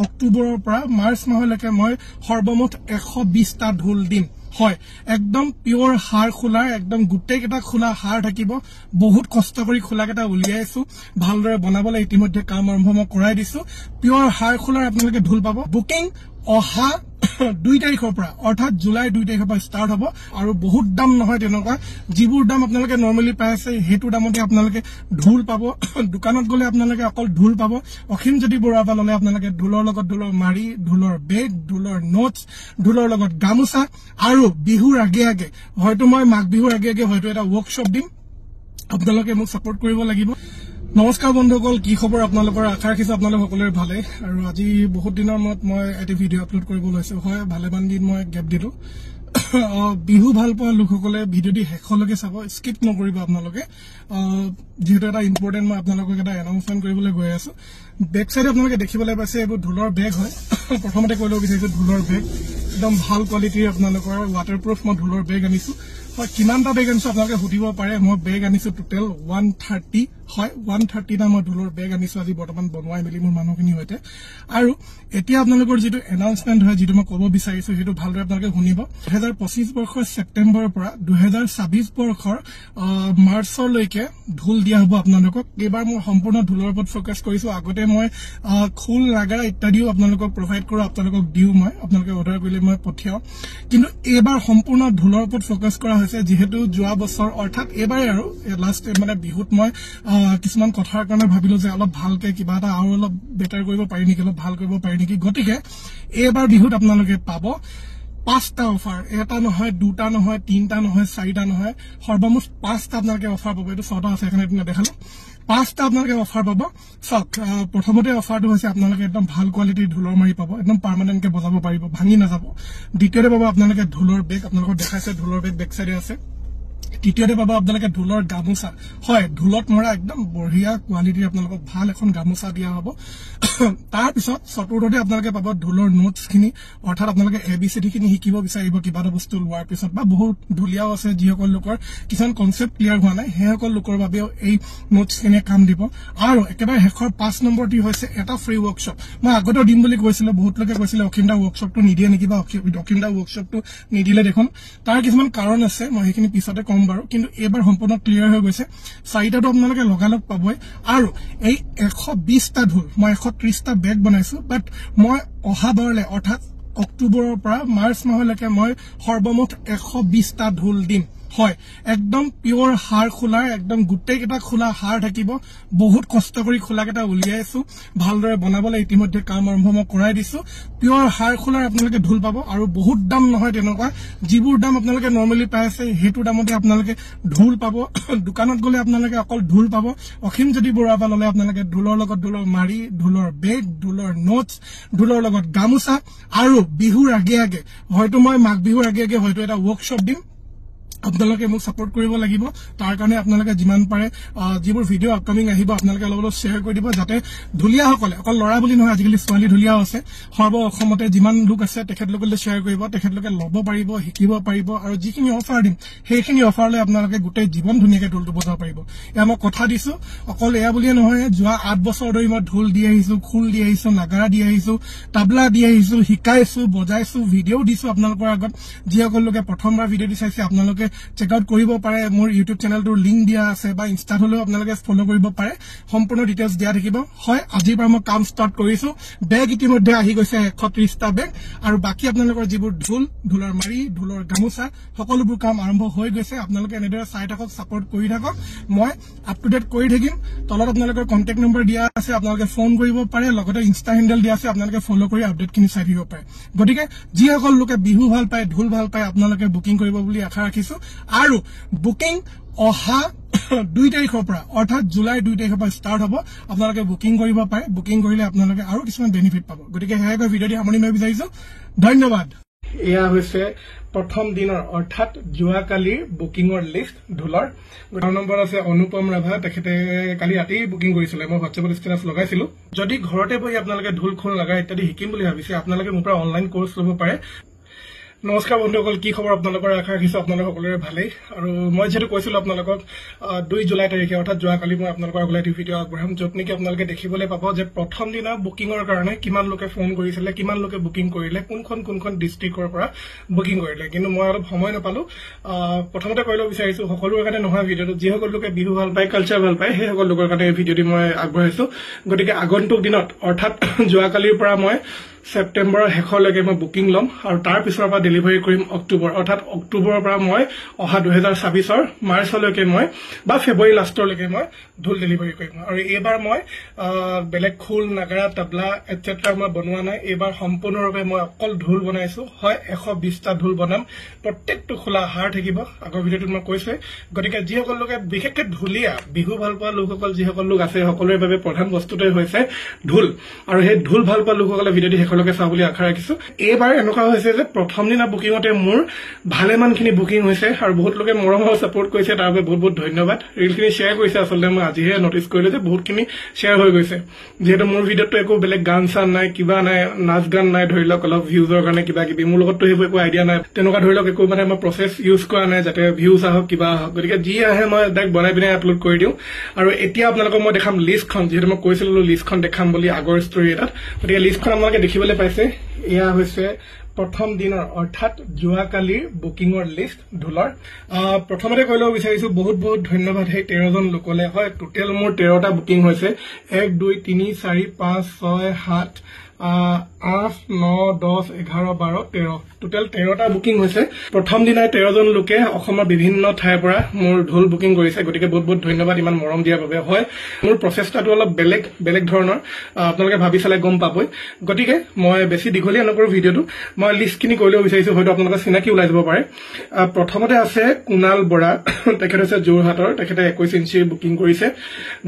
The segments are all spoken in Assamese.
অক্টোবৰৰ পৰা মাৰ্চ মাহলৈকে মই সৰ্বমুঠ 120টা ঢোল দিম হয় একদম পিওর হাড় খোলা একদম গুটেই কেটা খোলা হাড় থাকিব বহুত কষ্ট কৰি খোলা কেটা উলিয়াইছো ভালদৰে বনাবলৈ ইতিমধ্যে কাম আৰম্ভ মই কৰাই দিছো পিওৰ হাড় খোলাৰ আপোনালোকে ঢোল পাব বুকিং অহা 2 তাৰিখৰ পৰা অৰ্থাৎ জুলাই 2 তাৰিখৰ পৰা ষ্টাৰ্ট হ'ব আৰু বহুত দাম নহয় তেনেকুৱা যিবোৰ দাম আপোনালোকে নৰমালি পাই আছে হেতু দামতে আপোনালোকে ঢোল পাব দোকানত গলে আপোনালোকে অকল ঢোল পাব অখিম যদি বৰুৱা পৰা ললে আপোনালোকে ঢোলৰ লগত ঢোলৰ মাৰি ঢোলৰ বেগ ঢোলৰ নোটছ ঢোলৰ লগত গামোচা আৰু বিহুৰ আগে আগে হয়তো মই মাঘ বিহুৰ আগে আগে হয়তো এটা ওয়াৰ্কশপ দিম আপোনালোকে মোক সাপোৰ্ট কৰিব লাগিব নমস্কাৰ বন্ধুসকল কি খবৰ আপোনালোকৰ আশা ৰাখিছো আপোনালোক সকলোৰে ভালে আৰু আজি বহুত দিনৰ মত মই এটা ভিডিও আপলোড কৰিব লৈছো হয় ভালেমান দিন মই গ্যাপ দিলো বিহু ভাল পোৱা লোকসকলে ভিডিওটি হেকলৈকে চাব স্কিপ নকৰিব আপোনালোকে যেহেতু এটা ইম্পৰ্টেন্ট মই আপোনালোকক এটা এনাউন্সমেন্ট কৰিবলৈ গৈ আছো বেক সাইড আপোনালোকে দেখিবলৈ পাইছে এইবোৰ ঢোলৰ বেগ হয় প্ৰথমতে কৈ লও বিচাৰিছো ঢোলৰ বেগ একদম ভাল কোৱালিটিৰ আপোনালোকৰ ৱাটাৰপ্ৰুফ মই ঢোলৰ বেগ আনিছো হয় কিমানটা বেগ আনিছো আপোনালোকে সুধিব পাৰে মই বেগ আনিছো টোটাল 130 হয় 130 টা মই ঢোলৰ বেগ আনিছো আজি বৰ্তমান বনোৱাই মেলি মোৰ মানুহখিনি হৈতে আৰু এতিয়া আপোনালোকৰ যেটো এনাউন্সমেন্ট হয় যেটো মই ক'ব বিচাৰিছো হেতু ভালদৰে আপোনালোকে শুনিব 2025 বৰ্ষৰ সেপ্টেম্বৰৰ পৰা 2026 বৰ্ষৰ মাৰ্চলৈকে ঢোল দিয়া হ'ব আপোনালোকক এবাৰ মই সম্পূৰ্ণ ঢোলৰ ওপৰত ফোকাস কৰিছো আগতে মই খোল নাগাৰা ইত্যাদিও আপোনালোকক প্ৰভাইড কৰো আপোনালোকক দিও মই আপোনালোকে অৰ্ডাৰ কৰিলে মই পঠিয়াও কিন্তু এবাৰ সম্পূৰ্ণ ঢোলৰ ওপৰত ফোকাস কৰা হৈছে যেহেতু যোৱা বছৰ অৰ্থাৎ এবাৰ আৰু লাষ্ট মানে বিহুত মই কিছুমান কথাৰ কাৰণে ভাবিলো যে অলপ ভালকে কিবা এটা আৰু অলপ বেটাৰ কৰিব পাৰি নেকি অলপ ভাল কৰিব পাৰি নেকি গতিকে এবাৰ বিহুত আপোনালোকে পাব 5টা অফাৰ এটা নহয় দুটা নহয় তিনটা নহয় চাৰিটা নহয় সৰ্বমুঠ 5টা আপোনালোকে অফাৰ পাব এটো 6টা আছে এখানে তুমি দেখালো 5টা আপোনালোকে অফাৰ পাব সক প্ৰথমতে অফাৰটো হৈছে আপোনালোকে একদম ভাল কোৱালিটিৰ ঢোলৰ মাৰি পাব একদম পাৰ্মানেন্ট কে বজাব পাৰিব ভাঙি নাযাব দ্বিতীয়তে পাব আপোনালোকে ঢোলৰ বেগ আপোনালোকক দেখাইছে ঢোলৰ বেগ বেক সাইডে আছে তৃতীয়তে পাব আপোনালোকে ঢোলৰ গামোচা হয় ঢোলত মৰা একদম বঢ়িয়া কোৱালিটিৰ আপোনালোকক ভাল এখন গামোচা দিয়া হ'ব তাৰ পিছত চতুৰ্থতে আপোনালোকে পাব ঢোলৰ নোটছ খিনি অৰ্থাৎ আপোনালোকে এবিসিডি খিনি শিকিব বিচাৰিব কিবা এটা বস্তু লোৱাৰ পিছত বা বহুত ঢুলিয়াও আছে যিসকল লোকৰ কিছুমান কনসেপ্ট ক্লিয়াৰ হোৱা নাই হেসকল লোকৰ বাবেও এই নোটছ খিনি কাম দিব আৰু একেবাৰে হেখৰ 5 নম্বৰটি হৈছে এটা ফ্ৰী ওয়াৰ্কশপ মই আগতে দিম বুলি কৈছিল বহুত লোকে কৈছিল অখিমদা ওয়াৰ্কশপটো নিদিয়ে নেকি বা অখিমদা ওয়াৰ্কশপটো নিদিলে দেখোন তাৰ কিছুমান কাৰণ আছে মই হেখিনি পিছতে কম বাৰু কিন্তু এবাৰ সম্পূৰ্ণ ক্লিয়াৰ হৈ গৈছে চাৰিটাটো আপোনালোকে লগালগ পাবই আৰু এই 120টা ঢোল মই 130টা বেগ বনাইছো বাট মই অহা বাৰলে অৰ্থাৎ অক্টোবৰৰ পৰা মাৰ্চ মাহলৈকে মই সৰ্বমুঠ 120টা ঢোল দিম হয় একদম পিওর হাড় খোলা একদম গুটেই কেটা খোলা হাড় থাকিব বহুত কষ্ট কৰি খোলা কেটা উলিয়াইছো ভালদৰে বনাবলৈ ইতিমধ্যে কাম আৰম্ভ মই কৰাই দিছো পিওৰ হাড় খোলাৰ আপোনালোকে ঢোল পাব আৰু বহুত দাম নহয় তেনেকুৱা যিবোৰ দাম আপোনালোকে নৰমালি পাই আছে হেতু দামতে আপোনালোকে ঢোল পাব দোকানত গলে আপোনালোকে অকল ঢোল পাব অখিম যদি বৰুৱা পৰা ললে আপোনালোকে ঢোলৰ লগত ঢোলৰ মাৰি ঢোলৰ বেগ ঢোলৰ নোটছ ঢোলৰ লগত গামোচা আৰু বিহুৰ আগে আগে হয়তো মই মাঘ বিহুৰ আগে আগে হয়তো এটা ওয়াৰ্কশপ দিম আপোনালোকে মোক সাপোৰ্ট কৰিব লাগিব তাৰ কাৰণে আপোনালোকে যিমান পাৰে যিবোৰ ভিডিও আপকামিং আহিব আপোনালোকে অলপ শেয়াৰ কৰি দিব যাতে ঢুলিয়া সকলে অকল লৰা বুলি নহয় আজিকালি ছোৱালী ঢুলিয়াও আছে সৰ্ব অসমতে যিমান লোক আছে তেখেতলোকলৈ শেয়াৰ কৰিব তেখেতলোকে ল'ব পাৰিব শিকিব পাৰিব আৰু যিখিনি অফাৰ দিম সেইখিনি অফাৰলৈ আপোনালোকে গোটেই জীৱন ধুনিয়াকে ঢোলটো বজাব পাৰিব এয়া মই কথা দিছো অকল এয়া বুলিয়ে নহয় যোৱা 8 বছৰ ধৰি মই ঢোল দি আহিছো খুল দি আহিছো নাগাৰা দি আহিছো তাবলা দি আহিছো শিকাইছো বজাইছো ভিডিও দিছো আপোনালোকৰ আগত যিসকল লোকে প্ৰথমবাৰ ভিডিও দিছাইছে আপোনালোকে চেক আউট কৰিব পাৰে মোৰ ইউটিউব চেনেলটোৰ লিংক দিয়া আছে বা ইনষ্টাত হলেও আপোনালোকে ফলো কৰিব পাৰে সম্পূৰ্ণ ডিটেইলছ দিয়া থাকিব হয় আজিৰ পৰা মই কাম ষ্টাৰ্ট কৰিছো বেগ ইতিমধ্যে আহি গৈছে 130টা বেগ আৰু বাকি আপোনালোকৰ যিবোৰ ঢোলৰ মাৰি ঢোলৰ গামোচা সকলোবোৰ কাম আৰম্ভ হৈ গৈছে আপোনালোকে এনেদৰে চাই থাকক সাপোৰ্ট কৰি থাকক মই আপ টু ডেট কৰি থাকিম তলত আপোনালোকৰ কন্টাক্ট নম্বৰ দিয়া আছে আপোনালোকে ফোন কৰিব পাৰে লগতে ইনষ্টা হ্যান্ডেল দিয়া আছে আপোনালোকে ফলো কৰি আপডেট খিনি চাই থাকিব পাৰে গতিকে যিসকল লোকে বিহু ভাল পায় ঢোল ভাল পায় আপোনালোকে বুকিং কৰিব বুলি আশা ৰাখিছো আৰু বুকিং অহা 2 তাৰিখৰ পৰা অৰ্থাৎ জুলাই 2 তাৰিখৰ পৰা ষ্টাৰ্ট হ'ব আপোনালোকে বুকিং কৰিব পাৰে বুকিং কৰিলে আপোনালোকে আৰু কিছুমান বেনিফিট পাব গতিকে হেয়াকৈ ভিডিওটি সামৰণি মাৰিব বিচাৰিছো ধন্যবাদ এয়া হৈছে প্ৰথম দিনৰ অৰ্থাৎ জুৱা কালিৰ বুকিংৰ লিষ্ট ঢোলৰ নম্বৰ আছে অনুপম ৰাভা তেখেতে কালি ৰাতি বুকিং কৰিছিলে মই হোৱাটছএপত ষ্টেটাছ লগাইছিলো যদি ঘৰতে বহি আপোনালোকে ঢোল খোল লগা ইত্যাদি শিকিম বুলি ভাবিছে আপোনালোকে মোৰ পৰা অনলাইন কোৰ্স ল'ব পাৰে নমস্কাৰ বন্ধুসকল, কি খবৰ আপোনালোকৰ? আশা ৰাখিছো আপোনালোক সকলোৰে ভালেই। আৰু মই যেহেতু কৈছিলো আপোনালোকক 2 জুলাই তাৰিখে অৰ্থাৎ যোৱাকালি মই আপোনালোকৰ আগলৈ এটি ভিডিঅ' আগবঢ়াম, য'ত নেকি আপোনালোকে দেখিবলৈ পাব যে প্ৰথম দিনা বুকিঙৰ কাৰণে কিমান লোকে ফোন কৰিছিলে, কিমান লোকে বুকিং কৰিলে, কোনখন ডিষ্ট্ৰিক্টৰ পৰা বুকিং কৰিলে। কিন্তু মই অলপ সময় নাপালো। প্ৰথমতে কৈ ল'ব বিচাৰিছো সকলোৰে কাৰণে নহয় ভিডিঅ'টো, যিসকল লোকে বিহু ভাল পায়, কালচাৰ ভাল পায়, সেই সকল লোকৰ কাৰণে এই ভিডিঅ'টি মই আগবঢ়াইছো। গতিকে আগন্তুক দিনত অৰ্থাৎ যোৱাকালিৰ পৰা মই সেপ্টেম্বৰৰ শেষলৈকে মই বুকিং ল'ম আৰু তাৰ পিছৰ পৰা ডেলিভাৰী কৰিম অক্টোবৰ, অৰ্থাৎ অক্টোবৰৰ পৰা মই অহা 2024ৰ মাৰ্চলৈকে মই বা ফেব্ৰুৱাৰী লাষ্টলৈকে মই ঢোল ডেলিভাৰী কৰিম। আৰু এইবাৰ মই বেলেগ খোল, নাগাৰা, তবলা এটচেট্ৰা মই বনোৱা নাই। এইবাৰ সম্পূৰ্ণৰূপে মই অকল ঢোল বনাইছো। হয়, 120টা ঢোল বনাম, প্ৰত্যেকটো খোলা হাৰ থাকিব, আগৰ ভিডিঅ'টোত মই কৈছোৱে। গতিকে যিসকল লোকে বিশেষকৈ ঢুলীয়া বিহু ভাল পোৱা লোকসকল যিসকল লোক আছে, সকলোৰে বাবে প্ৰধান বস্তুটোৱে হৈছে ঢোল। আৰু সেই ঢোল ভাল পোৱা লোকসকলে ভিডিঅ'টি শেষলৈকে চাওঁ বুলি আশা ৰাখিছো। এইবাৰ এনেকুৱা হৈছে যে প্ৰথম দিনা বুকিঙতে মোৰ ভালেমানখিনি বুকিং হৈছে আৰু বহুত লোকে মৰমৰ ছাপোৰ্ট কৰিছে, তাৰ বাবে বহুত বহুত ধন্যবাদ। ৰিলখিনি শ্বেয়াৰ কৰিছে, আচলতে মই আজিহে নটিচ কৰিলো যে বহুতখিনি শ্বেয়াৰ হৈ গৈছে। যিহেতু মোৰ ভিডিঅ'টো একো বেলেগ গান চান নাই, কিবা নাই, নাচ গান নাই, ধৰি লওক অলপ ভিউজৰ কাৰণে কিবা কিবি, মোৰ লগততো সেইবোৰ একো আইডিয়া নাই, তেনেকুৱা ধৰি লওক একো মই প্ৰচেছ ইউজ কৰা নাই যাতে ভিউজ আহক কিবা আহক। গতিকে যি আহে মই ডাইৰেক্ট বনাই পিনে আপলোড কৰি দিওঁ। আৰু এতিয়া আপোনালোকক মই দেখাম লিষ্টখন, যিহেতু মই কৈছিলো লিষ্টখন দেখাম বুলি আগৰ ষ্টৰী এটাত। গতিকে লিষ্টখন আপোনালোকে দেখিবলৈ পাইছে। এয়া হৈছে প্ৰথম দিনৰ অৰ্থাৎ যোৱাকালিৰ বুকিঙৰ লিষ্ট ঢোলৰ। প্ৰথমতে কৈ ল'ব বিচাৰিছো বহুত বহুত ধন্যবাদ সেই 13জন লোকলে। হয়, টোটেল মোৰ 13টা বুকিং হৈছে। 1 2 3 4 5 6 7 8 9 10 11 12 13 টোটেল 13টা বুকিং হৈছে। প্ৰথম দিনাই 13জন লোকে অসমৰ বিভিন্ন ঠাইৰ পৰা মোৰ ঢোল বুকিং কৰিছে। গতিকে বহুত বহুত ধন্যবাদ ইমান মৰম দিয়াৰ বাবে। হয়, মোৰ প্ৰচেষ্টাটো অলপ বেলেগ ধৰণৰ, আপোনালোকে ভাবি চালে গম পাবই। গতিকে মই বেছি দীঘলীয়া নকৰো ভিডিঅ'টো, মই লিষ্টখিনি কৈ ল'ব বিচাৰিছো, হয়তো আপোনালোকৰ চিনাকি ওলাই যাব পাৰে। প্ৰথমতে আছে কুণাল বৰা, তেখেত হৈছে যোৰহাটৰ, তেখেতে 21 ইঞ্চিৰ বুকিং কৰিছে।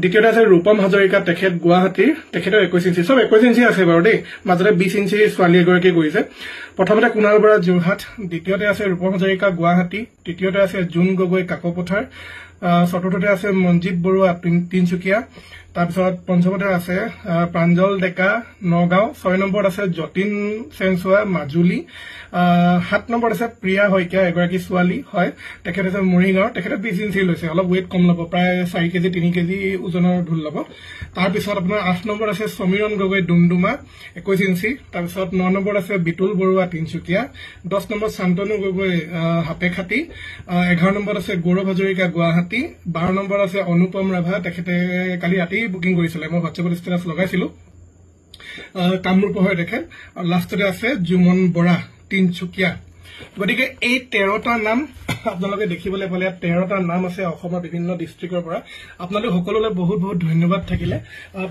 দ্বিতীয়তে আছে ৰূপম হাজৰিকা, তেখেত গুৱাহাটীৰ, তেখেতেও 21 ইঞ্চি, চব 21 ইঞ্চি আছে বাৰু দেই, মাজতে 20 ইঞ্চি ছোৱালী এগৰাকী কৰিছে। প্ৰথমতে কুণাল বৰা যোৰহাট, দ্বিতীয়তে আছে ৰূপম হাজৰিকা গুৱাহাটী, তৃতীয়তে আছে জোন গগৈ কাকপথাৰ, চতুৰ্থতে আছে মঞ্জিত বৰুৱা তিনচুকীয়া, তাৰপিছত পঞ্চমতে আছে প্ৰাঞ্জল ডেকা নগাঁও, 6 নম্বৰত আছে যতীন চেনচোৱা মাজুলী, 7 নম্বৰত আছে প্ৰিয়া শইকীয়া, এগৰাকী ছোৱালী। হয়, তেখেত আছে মৰিগাঁও, তেখেতে 20 ইঞ্চি লৈছে, অলপ ৱেইট কম ল'ব, প্ৰায় 4 কেজি 3 কেজি ওজনৰ ঢোল ল'ব। তাৰপিছত আপোনাৰ 8 নম্বৰত আছে সমীৰণ গগৈ ডুমডুমা, 21 ইঞ্চি। তাৰপিছত 9 নম্বৰত আছে বিতুল বৰুৱা তিনচুকীয়া, 10 নম্বৰত শান্তনু গগৈ হাপেখাতি, 11 নম্বৰত আছে গৌৰৱ হাজৰিকা গুৱাহাটী, 12 নম্বৰত আছে অনুপম ৰাভা, তেখেতে কালি ৰাতি বুকিং কৰিছিলে, মই হোৱাটছএপত ষ্টেটাছ লগাইছিলো, কামৰূপ হয় তেখেত। আৰু লাষ্টতে আছে জুমন বৰা তিনচুকীয়া। গতিকে এই 13টা নাম আপোনালোকে দেখিবলৈ পালে, 13টা নাম আছে অসমৰ বিভিন্ন ডিষ্ট্ৰিক্টৰ পৰা। আপোনালোক সকলোলৈ বহুত বহুত ধন্যবাদ থাকিলে।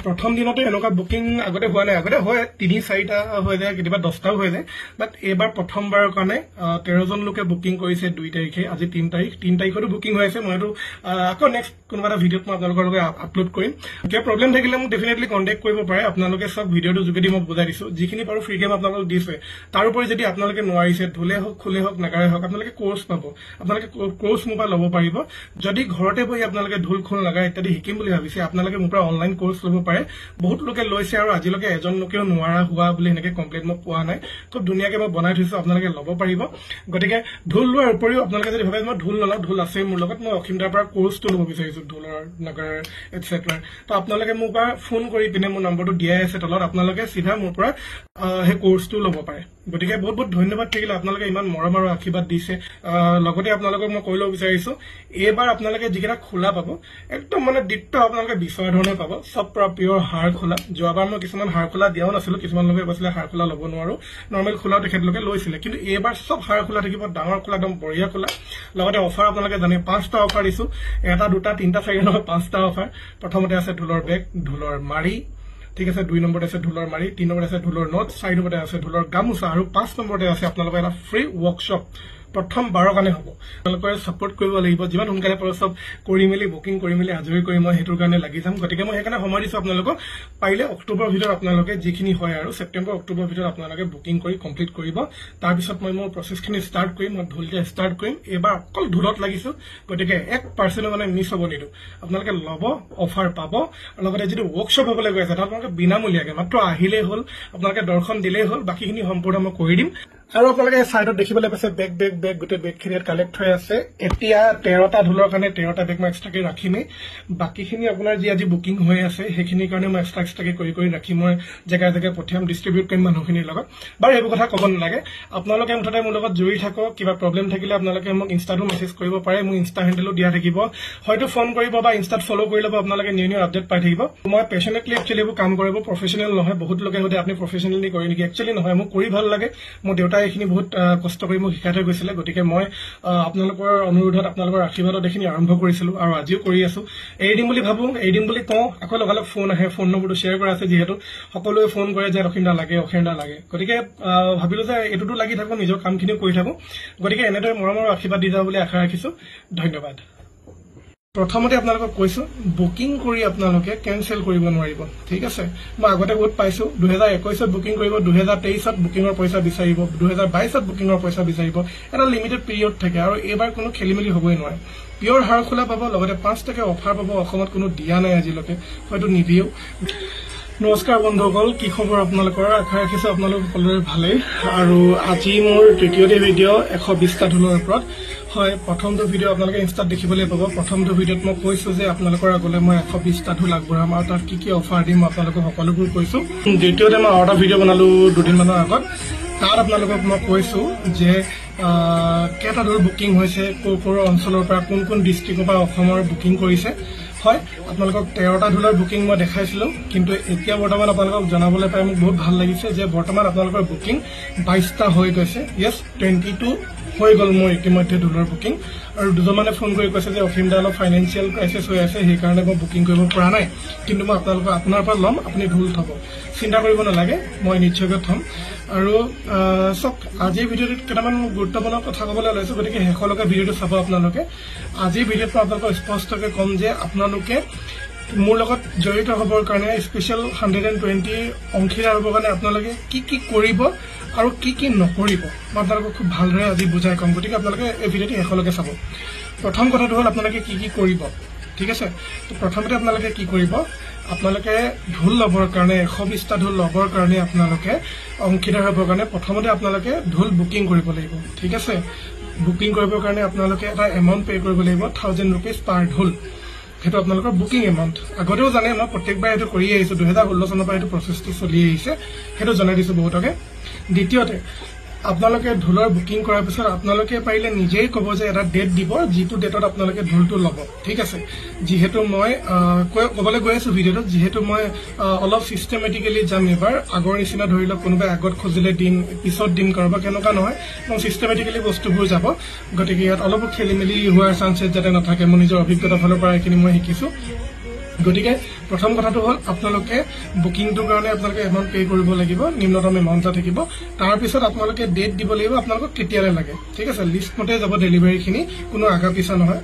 প্ৰথম দিনতে এনেকুৱা বুকিং আগতে হোৱা নাই, আগতে হয় 3-4টা হৈ যায়, কেতিয়াবা 10টাও হৈ যায়, বাট এইবাৰ প্ৰথমবাৰৰ কাৰণে 13জন লোকে বুকিং কৰিছে 2 তাৰিখে, আজি 3 তাৰিখ, 3 তাৰিখতো বুকিং হৈ আছে। মই এইটো আকৌ নেক্সট কোনোবা এটা ভিডিঅ'ত মই আপোনালোকৰ লগত আপলোড কৰিম। কিবা প্ৰব্লেম থাকিলে মোক ডেফিনেটলি কণ্টেক্ট কৰিব পাৰে। আপোনালোকে চব ভিডিঅ'টোৰ যোগেদি মই বুজাই দিছো, যিখিনি পাৰো ফ্ৰীকে মই আপোনালোকক দিছে। তাৰোপৰি যদি আপোনালোকে নোৱাৰিছে, ঢোলে হওক, খোলে হওক, নাগাৰে হওক, আপোনালোকে কোৰ্চ পাব, আপোনালোকে কোৰ্চ মোৰ পৰা ল'ব পাৰিব। যদি ঘৰতে বহি আপোনালোকে ঢোল, খোল, নাগাৰা ইত্যাদি শিকিম বুলি ভাবিছে, আপোনালোকে মোৰ পৰা অনলাইন কোৰ্চ ল'ব পাৰে। বহুত লোকে লৈছে আৰু আজিলৈকে এজন লোকেও নোৱাৰা হোৱা বুলি এনেকে কমপ্লেইন মই পোৱা নাই। খুব ধুনীয়াকে মই বনাই থৈছো, আপোনালোকে ল'ব পাৰিব। গতিকে ঢোল লোৱাৰ উপৰিও আপোনালোকে যদি ভাবে মই ঢোল নলওঁ, ঢোল আছে মোৰ লগত, মই অসীমদাৰ পৰা কোৰ্চটো ল'ব বিচাৰিছো ঢোলৰ, নাগাৰাৰ এটচেট্ৰা, তো আপোনালোকে মোৰ পৰা ফোন কৰি পিনে মোৰ নম্বৰটো দিয়াই আছে তলত, আপোনালোকে চিধা মোৰ পৰা সেই কোৰ্চটো ল'ব পাৰে। গতিকে বহুত বহুত ধন্যবাদ থাকিলে, আপোনালোকে ইমান মৰম আৰু আশীৰ্বাদ দিছে। লগতে আপোনালোকক মই কৈ ল'ব বিচাৰিছো, এইবাৰ আপোনালোকে যিকেইটা খোলা পাব একদম ডিট্ট আপোনালোকে বিচৰা ধৰণে পাব, চব পৰা পিয়ৰ হাৰ খোলা। যোৱাবাৰ মই কিছুমান হাৰ খোলা দিয়াও নাছিলো, কিছুমান লোকে কৈছিলে হাৰ খোলা ল'ব নোৱাৰো, নৰ্মেল খোলাও তেখেতলোকে লৈছিলে, কিন্তু এইবাৰ চব হাৰ খোলা থাকিব, ডাঙৰ খোলা, একদম বঢ়িয়া খোলা। লগতে অফাৰ আপোনালোকে জানে, 5টা অফাৰ দিছো, 1 2 3 4 নহয়, 5টা অফাৰ। প্ৰথমতে আছে ঢোলৰ বেগ, ঢোলৰ মাৰি, ঠিক আছে, 2 নম্বৰতে আছে ঢোলৰ মাৰি, 3 নম্বৰতে আছে ঢোলৰ নট, 4 নম্বৰতে আছে ঢোলৰ গামোচা, আৰু 5 নম্বৰতে আছে আপোনালোকৰ এটা ফ্ৰী ৱৰ্কশ্বপ। প্ৰথম 12 কাৰণে হ'ব, আপোনালোকে ছাপোৰ্ট কৰিব লাগিব। যিমান সোনকালে পাৰো চব কৰি মেলি বুকিং কৰি মেলি আজৰি কৰি মই সেইটোৰ কাৰণে লাগি যাম। গতিকে মই সেইকাৰণে সময় দিছো আপোনালোকক, পাৰিলে অক্টোবৰৰ ভিতৰত আপোনালোকে যিখিনি হয় আৰু ছেপ্টেম্বৰ অক্টোবৰৰ ভিতৰত আপোনালোকে বুকিং কৰি কমপ্লিট কৰিব। তাৰপিছত মই মোৰ প্ৰচেছখিনি ষ্টাৰ্ট কৰিম, মই ঢোল দিয়া ষ্টাৰ্ট কৰিম। এইবাৰ অকল ঢোলত লাগিছো, গতিকে 1% মিছ হ'ব নিদিওঁ। আপোনালোকে ল'ব, অফাৰ পাব। আৰু লগতে যিটো ৱৰ্কশ্বপ হ'বলৈ গৈ আছে, তাত আপোনালোকে বিনামূলীয়াকৈ মাত্ৰ আহিলেই হ'ল, আপোনালোকে দৰ্শন দিলেই হ'ল, বাকীখিনি সম্পূৰ্ণ মই কৰি দিম। আৰু আপোনালোকে সাইডত দেখিবলৈ পাইছে বেগ গোটেই বেগখিনি কালেক্ট হৈ আছে এতিয়া 13টা ঢোলৰ কাৰণে 13টা বেগ মই এক্সট্ৰাকে ৰাখিমেই বাকিখিনি আপোনাৰ যি আজি বুকিং হৈ আছে সেইখিনিৰ কাৰণে মই এক্সট্ৰাকে কৰি ৰাখি মই জেগাই পঠিয়াম ডিস্ট্ৰিবিউট কৰিম মানুহখিনিৰ লগত বাৰু এইবোৰ কথা ক'ব নালাগে আপোনালোকে মুঠতে মোৰ লগত জড়ি থাকক কিবা প্ৰব্লেম থাকিলে আপোনালোকে মোক ইনষ্টাটো মেছেজ কৰিব পাৰে মোৰ ইনষ্টা হেণ্ডেলো দিয়া থাকিব হয়তো ফোন কৰিব বা ইনষ্টাত ফলো কৰি ল'ব আপোনালোকে নিউ আপডেট পাই থাকিব মই পেশনেটলি একচুৱেলি এইবোৰ কাম কৰিব প্ৰফেচনেল নহয় বহুত লোকে হয়তো আপুনি প্ৰফেচনেলি কৰে নেকি একচুৱেলি নহয় মোক কৰি ভাল লাগে মোৰ দেউতাই এইখিনি বহুত কষ্ট কৰি মোক শিকাই থৈ গৈছিলে গতিকে মই আপোনালোকৰ অনুৰোধত আপোনালোকৰ আশীৰ্বাদত এইখিনি আৰম্ভ কৰিছিলো আৰু আজিও কৰি আছো এৰি দিম বুলি ভাবো এৰি দিম বুলি কওঁ আকৌ লগালগ ফোন আহে ফোন নম্বৰটো শ্বেয়াৰ কৰা আছে যিহেতু সকলোৱে ফোন কৰে যে অখিন্দা লাগে গতিকে ভাবিলো যে এইটোতো লাগি থাকো নিজৰ কামখিনিও কৰি থাকো গতিকে এনেদৰে মৰমৰ আশীৰ্বাদ দি যাওঁ বুলি আশা ৰাখিছো ধন্যবাদ প্ৰথমতে আপোনালোকক কৈছো বুকিং কৰি আপোনালোকে কেনসেল কৰিব নোৱাৰিব ঠিক আছে মই আগতে বহুত পাইছো 2021ত বুকিং কৰিব 2023ত বুকিংৰ পইচা বিচাৰিব 2022ত বুকিংৰ পইচা বিচাৰিব এটা লিমিটেড পিৰিয়ড থাকে আৰু এবাৰ কোনো খেলিমেলি হ'বই নোৱাৰে পিয়ৰ হাড় খোলা পাব লগতে 5 টকা অফাৰ পাব অসমত কোনো দিয়া নাই আজিলৈকে হয়তো নিদিয়েও নমস্কাৰ বন্ধুসকল কি খবৰ আপোনালোকৰ আশা ৰাখিছো আপোনালোক সকলোৰে ভালেই আৰু আজি মোৰ তৃতীয়টো ভিডিঅ 120টা ঢোলৰ ওপৰত হয় প্ৰথমটো ভিডিঅ আপোনালোকে ইনষ্টাত দেখিবলৈ পাব প্ৰথমটো ভিডিঅত মই কৈছো যে আপোনালোকৰ আগলৈ মই 120টা ঢোল আগবঢ়াম আৰু তাত কি ফাৰ দিম আপোনালোকক সকলোবোৰ কৈছো দ্বিতীয়তে মই আৰু এটা ভিডিঅ বনালো দুদিনমানৰ আগত তাত আপোনালোকক মই কৈছো যে কেটা ঢোল বুকিং হৈছে কোৰ অঞ্চলৰ পৰা কোন ডিস্ট্ৰিক্টৰ পৰা অসমৰ বুকিং কৰিছে হয় আপোনালোকক 13টা ঢোলৰ বুকিং মই দেখাইছিলো কিন্তু এতিয়া বৰ্তমান আপোনালোকক জনাবলৈ পাই মোক বহুত ভাল লাগিছে যে বৰ্তমান আপোনালোকৰ বুকিং 22টা হৈ গৈছে ইয়েস 22 হৈ গল মোৰ ইতিমধ্যে ঢোলৰ বুকিং আৰু দুজনমানে ফোন কৰি কৈছে যে অফিমদা অলপ ফাইনেন্সিয়েল ক্ৰাইচিছ হৈ আছে সেইকাৰণে মই বুকিং কৰিব পৰা নাই কিন্তু মই আপোনাৰ পৰা ল'ম আপুনি ঢোল থব চিন্তা কৰিব নালাগে মই নিশ্চয়কৈ থম আৰু সব আজিৰ ভিডিঅ'টোত কেইটামান গুৰুত্বপূৰ্ণ কথা ক'বলৈ ওলাইছো গতিকে শেষলৈকে ভিডিঅ'টো চাব আপোনালোকে আজিৰ ভিডিঅ'টো আপোনালোকক স্পষ্টকৈ ক'ম যে আপোনালোকে মোৰ লগত জড়িত হ'বৰ কাৰণে স্পেচিয়েল 120 অংশীদাৰ হ'বৰ কাৰণে আপোনালোকে কি কৰিব আৰু কি নকৰিব মই আপোনালোকক খুব ভালদৰে আজি বুজাই ক'ম গতিকে আপোনালোকে এই ভিডিঅ'টো শেষলৈকে চাব প্ৰথম কথাটো হ'ল আপোনালোকে কি কৰিব ঠিক আছে তো প্ৰথমতে আপোনালোকে কি কৰিব আপোনালোকে ঢোল ল'বৰ কাৰণে 120টা ঢোল ল'বৰ কাৰণে আপোনালোকে অংশীদাৰ হ'বৰ কাৰণে প্ৰথমতে আপোনালোকে ঢোল বুকিং কৰিব লাগিব ঠিক আছে বুকিং কৰিবৰ কাৰণে আপোনালোকে এটা এমাউণ্ট পে কৰিব লাগিব 1000 rupees পাৰ ঢোল হেতু আপোনালোকৰ বুকিং এমাউণ্ট আগতেও জানে মই প্ৰত্যেকবাৰ এটো কৰি আহিছো 2016 চনৰ পৰা এটো প্ৰচেছটো চলি আহিছে হেতু জনাই দিছো বহুতকে দ্বিতীয়তে আপোনালোকে ঢোলৰ বুকিং কৰাৰ পিছত আপোনালোকে পাৰিলে নিজেই ক'ব যে এটা ডেট দিব যিটো ডেটত আপোনালোকে ঢোলটো ল'ব ঠিক আছে যেহেতু মই ক'বলৈ গৈ আছো ভিডিঅ'টো যেহেতু মই অলপ সিস্টেমেটিক্যালি যাম এবাৰ আগৰ নিচিনা ধৰি লওক কোনোবাই আগত খুজিলে দিন পিছত দিন কৰবা কেনেকুৱা নহয় মই সিস্টেমেটিক্যালি বস্তুবোৰ যাব গতিকে ইয়াত অলপ খেলিমেলি হোৱাৰ চান্সেছ যাতে নাথাকে মই নিজৰ অভিজ্ঞতা ফালৰ পৰা এইখিনি মই শিকিছো গতিকে প্ৰথম কথাটো হ'ল আপোনালোকে বুকিংটোৰ কাৰণে আপোনালোকে এমাউণ্ট পে কৰিব লাগিব নিম্নতম এমাউণ্ট থাকিব তাৰ পিছত আপোনালোকে ডেট দিব লাগিব আপোনালোকক কেতিয়ালৈ লাগে ঠিক আছে লিষ্ট মতে যাব ডেলিভাৰীখিনি কোনো আগা পিছা নহয়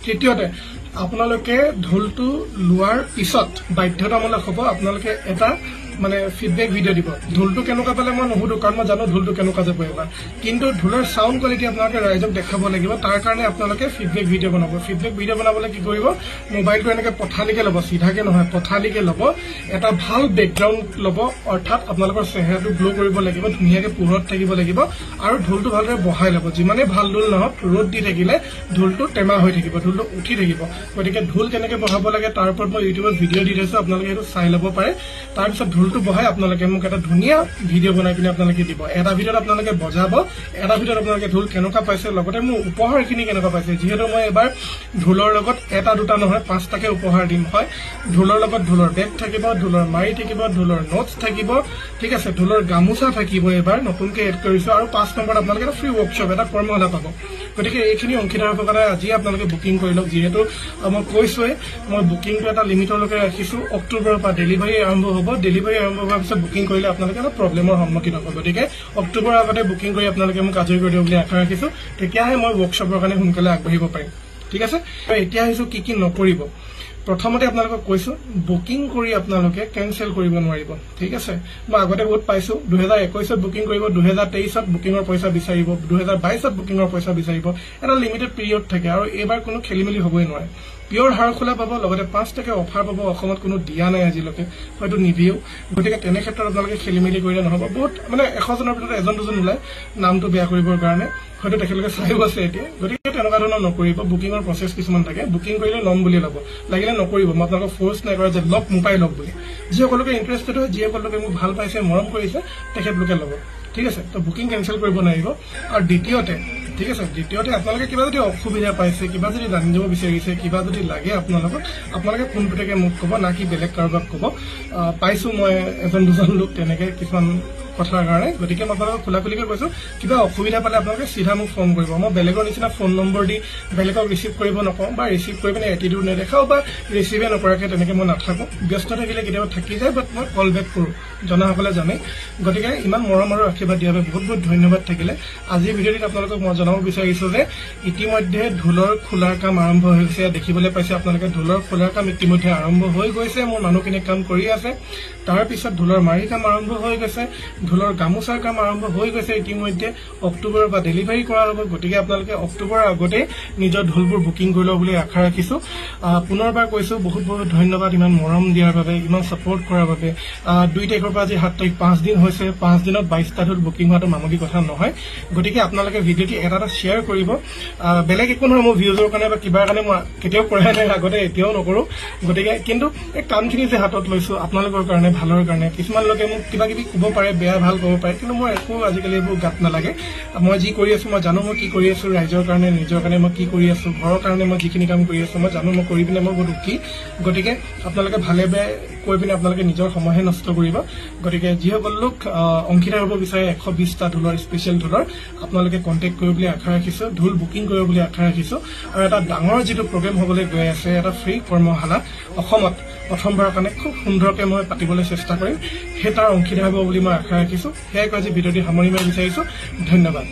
তৃতীয়তে আপোনালোকে ঢোলটো লোৱাৰ পিছত বাধ্যতামূলক হ'ব আপোনালোকে এটা মানে ফিডবেক ভিডিঅ' দিব ঢোলটো কেনেকুৱা পালে মই নুহুদো কাৰণ মই জানো ঢোলটো কেনেকুৱা যাব এবাৰ কিন্তু ঢোলৰ সাউণ্ড কোৱালিটি আপোনালোকে ৰাইজক দেখাব লাগিব তাৰ কাৰণে আপোনালোকে ফিডবেক ভিডিঅ' বনাব ফিডবেক ভিডিঅ' বনাবলৈ কি কৰিব মোবাইলটো এনেকৈ পথালিকে ল'ব সিধাকে নহয় পথালিকে ল'ব এটা ভাল বেকগ্ৰাউণ্ড ল'ব অৰ্থাৎ আপোনালোকৰ চেহেৰাটো গ্লো কৰিব লাগিব ধুনীয়াকৈ পোহৰত থাকিব লাগিব আৰু ঢোলটো ভালদৰে বহাই ল'ব যিমানে ভাল ঢোল নহওক ৰ'দ দি থাকিলে ঢোলটো টেমা হৈ থাকিব ঢোলটো উঠি থাকিব গতিকে ঢোল কেনেকৈ বহাব লাগে তাৰ ওপৰত মই ইউটিউবত ভিডিঅ' দি দিছো আপোনালোকে এইটো চাই ল'ব পাৰে তাৰপিছত ঢোলটো বহাই আপোনালোকে মোক এটা ধুনীয়া ভিডিঅ' বনাই পিনে আপোনালোকে দিব এটা ভিডিঅ'ত আপোনালোকে বজাব এটা ভিডিঅ'ত আপোনালোকে ঢোল কেনেকুৱা পাইছে লগতে মোৰ উপহাৰখিনি কেনেকুৱা পাইছে যিহেতু মই এবাৰ ঢোলৰ লগত এটা দুটা নহয় 5টাকে উপহাৰ দিম হয় ঢোলৰ লগত ঢোলৰ বেগ থাকিব ঢোলৰ মাৰি থাকিব ঢোলৰ নোটছ থাকিব ঠিক আছে ঢোলৰ গামোচা থাকিব এবাৰ নতুনকৈ এড কৰিছো আৰু 5 নম্বৰত আপোনালোকে এটা ফ্ৰী ৱৰ্কশ্বপ এটা কৰ্মশালা পাব গতিকে এইখিনি অংশীদাৰ হ'বৰ কাৰণে আজি আপোনালোকে বুকিং কৰি লওক যিহেতু মই কৈছোৱে মই বুকিংটো এটা লিমিটলৈকে ৰাখিছো অক্টোবৰৰ পৰা ডেলিভাৰী আৰম্ভ হ'ব ডেলিভাৰী আৰম্ভ হোৱাৰ পিছত বুকিং কৰিলে আপোনালোকে এটা প্ৰব্লেমৰ সন্মুখীন হ'ব গতিকে অক্টোবৰৰ আগতে বুকিং কৰি আপোনালোকে মোক আজৰি কৰি দিয়ক বুলি আশা ৰাখিছো তেতিয়াহে মই ৱৰ্কশ্বপৰ কাৰণে সোনকালে আগবাঢ়িব পাৰিম ঠিক আছে এতিয়া আহিছো কি নকৰিব প্ৰথমতে আপোনালোকক কৈছো বুকিং কৰি আপোনালোকে কেনসেল কৰিব নোৱাৰিব ঠিক আছে মই আগতে বহুত পাইছো 2021ত বুকিং কৰিব 2023ত বুকিংৰ পইচা বিচাৰিব 2022ত বুকিংৰ পইচা বিচাৰিব এটা লিমিটেড পিৰিয়ড থাকে আৰু এবাৰ কোনো খেলিমেলি হ'বই নোৱাৰে পিয়ৰ হাৰ খোলা পাব লগতে 5 টকা অফাৰ পাব অসমত কোনো দিয়া নাই আজিলৈকে হয়তো নিদিও গতিকে তেনে ক্ষেত্ৰত আপোনালোকে খেলিমেলি কৰিলে নহব বহুত মানে 100 জনৰ ভিতৰত এজন দুজন ওলাই নামটো বেয়া কৰিবৰ কাৰণে হয়তো তেখেতলোকে চাইও আছে এতিয়া গতিকে তেনেকুৱা ধৰণৰ নকৰিব বুকিঙৰ প্ৰচেছ কিছুমান থাকে বুকিং কৰিলে ল'ম বুলি ল'ব লাগিলে নকৰিব মই আপোনালোকক ফ'ৰ্চ নাই কৰা যে লওক মোবাইল লওক বুলি যিসকলোকে ইণ্টাৰেষ্টেড হয় যিসকলোকে মোক ভাল পাইছে মৰম কৰিছে তেখেতলোকে ল'ব ঠিক আছে তো বুকিং কেনচেল কৰিব নোৱাৰিব আৰু দ্বিতীয়তে ঠিক আছে দ্বিতীয়তে আপোনালোকে কিবা যদি অসুবিধা পাইছে কিবা যদি জানিব বিচাৰিছে কিবা যদি লাগে আপোনালোকে পোনপটীয়াকৈ মোক ক'ব না কি বেলেগ কাৰোবাক ক'ব পাইছো মই এজন দুজন লোক তেনেকৈ কিছুমান কথাৰ কাৰণে গতিকে মই আপোনালোকক খোলাখুলিকৈ কৈছো কিবা অসুবিধা পালে আপোনালোকে চিধা মোক ফোন কৰিব মই বেলেগৰ নিচিনা ফোন নম্বৰ দি বেলেগক ৰিচিভ কৰিব নকওঁ বা ৰিচিভ কৰি পিনে এটিটিউড নেদেখাওঁ বা ৰিচিভে নকৰাকৈ তেনেকৈ মই নাথাকোঁ ব্যস্ত থাকিলে কেতিয়াবা থাকি যায় বাট মই কল বেক কৰোঁ জনাসকলে জানে গতিকে ইমান মৰম আৰু আশীৰ্বাদ দিয়াৰ বাবে বহুত বহুত ধন্যবাদ থাকিলে আজিৰ ভিডিঅ'টিত আপোনালোকক মই জনাব বিচাৰিছোঁ যে ইতিমধ্যে ঢোলৰ খোলাৰ কাম আৰম্ভ হৈ গৈছে দেখিবলৈ পাইছে আপোনালোকে ঢোলৰ খোলাৰ কাম ইতিমধ্যে আৰম্ভ হৈ গৈছে মোৰ মানুহখিনিয়ে কাম কৰি আছে তাৰপিছত ঢোলৰ মাৰি কাম আৰম্ভ হৈ গৈছে ঢোলৰ গামোচাৰ কাম আৰম্ভ হৈ গৈছে ইতিমধ্যে অক্টোবৰৰ পৰা ডেলিভাৰী কৰা হ'ব গতিকে আপোনালোকে অক্টোবৰৰ আগতে নিজৰ ঢোলবোৰ বুকিং কৰি লওক বুলি আশা ৰাখিছোঁ পুনৰবাৰ কৈছোঁ বহুত বহুত ধন্যবাদ ইমান মৰম দিয়াৰ বাবে ইমান ছাপোৰ্ট কৰাৰ বাবে 2 তাৰিখৰ পৰা আজি 7 তাৰিখ 5 দিন হৈছে 5 দিনত 22টা ঢোল বুকিং হোৱাটো মামুলি কথা নহয় গতিকে আপোনালোকে ভিডিঅ'টি এটা শ্বেয়াৰ কৰিব বেলেগ একো নহয় মোৰ ভিউজৰ কাৰণে বা কিবাৰ কাৰণে মই কেতিয়াও কৰাই নাই আগতে এতিয়াও নকৰোঁ গতিকে কিন্তু এই কামখিনি যে হাতত লৈছোঁ আপোনালোকৰ কাৰণে ভালৰ কাৰণে কিছুমান লোকে মোক কিবা কিবি ক'ব পাৰে বেয়া ভাল ক'ব পাৰে কিন্তু মই একো আজিকালি এইবোৰ গাত নালাগে মই যি কৰি আছোঁ মই জানো মই কি কৰি আছোঁ ৰাইজৰ কাৰণে নিজৰ কাৰণে মই কি কৰি আছোঁ ঘৰৰ কাৰণে মই যিখিনি কাম কৰি আছোঁ মই জানো মই কৰি পিনে মই বহুত সুখী গতিকে আপোনালোকে ভালে বেয়া কৈ পিনে আপোনালোকে নিজৰ সময়হে নষ্ট কৰিব গতিকে যিসকল লোক অংশীদাৰ হ'ব বিচাৰে 120টা ঢোলৰ স্পেচিয়েল ঢোলৰ আপোনালোকে কণ্টেক্ট কৰিব বুলি আশা ৰাখিছোঁ ঢোল বুকিং কৰিব বুলি আশা ৰাখিছোঁ আৰু এটা ডাঙৰ যিটো প্ৰগ্ৰেম হ'বলৈ গৈ আছে এটা ফ্ৰী কৰ্মশালা অসমত প্ৰথমবাৰৰ কাৰণে খুব সুন্দৰকৈ মই পাতিবলৈ চেষ্টা কৰিম সেই তাৰ অংশীদাৰ হ'ব বুলি মই আশা ৰাখিছোঁ সেয়াই কৈ আজি ভিডিঅ'টি সামৰি মাৰিব বিচাৰিছোঁ ধন্যবাদ